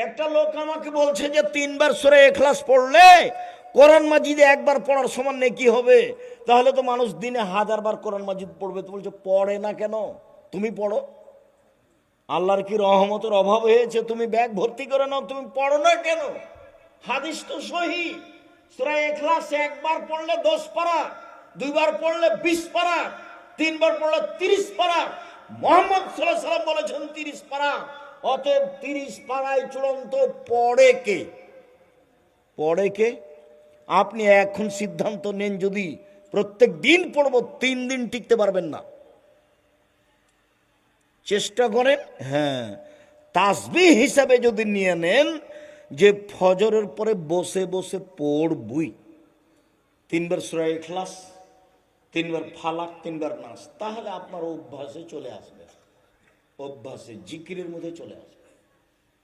একটা লোক আমাকে বলছে যে 3 বার সূরা ইখলাস পড়লে কোরআন মাজিদে একবার পড়ার সমান নেকি হবে। তাহলে তো মানুষ দিনে 1000 বার কোরআন মাজিদ পড়বে। তো বলছে পড়ে না কেন? তুমি পড়ো। আল্লাহর কি রহমতের অভাব হয়েছে তুমি ব্যাগ ভর্তি করে নাও? তুমি পড়ো না কেন? হাদিস তো সহি। সূরা ইখলাস একবার পড়লে 10 পারা, 2 বার পড়লে 20 পারা, 3 বার পড়লে 30 পারা। মুহাম্মদ সাল্লাল্লাহু আলাইহি সাল্লাম বলেছেন 30 পারা। অতএব 30 পারায় চূড়ান্ত। পড়ে কে? পড়ে কে? আপনি এখন সিদ্ধান্ত নেন যদি প্রত্যেক দিন পড়বো, 3 দিন টিকতে পারবেন না। চেষ্টা করেন। হ্যাঁ, তাসবিহ হিসাবে যদি নিয়ে নেন যে ফজরের পরে বসে বসে পড়বই 3 বার সূরা ইখলাস, 3 বার ফালাক, 3 বার নাস, তাহলে আপনার অভ্যাসে চলে আসবে, অভ্যাসে জিকিরের মধ্যে চলে আসবে।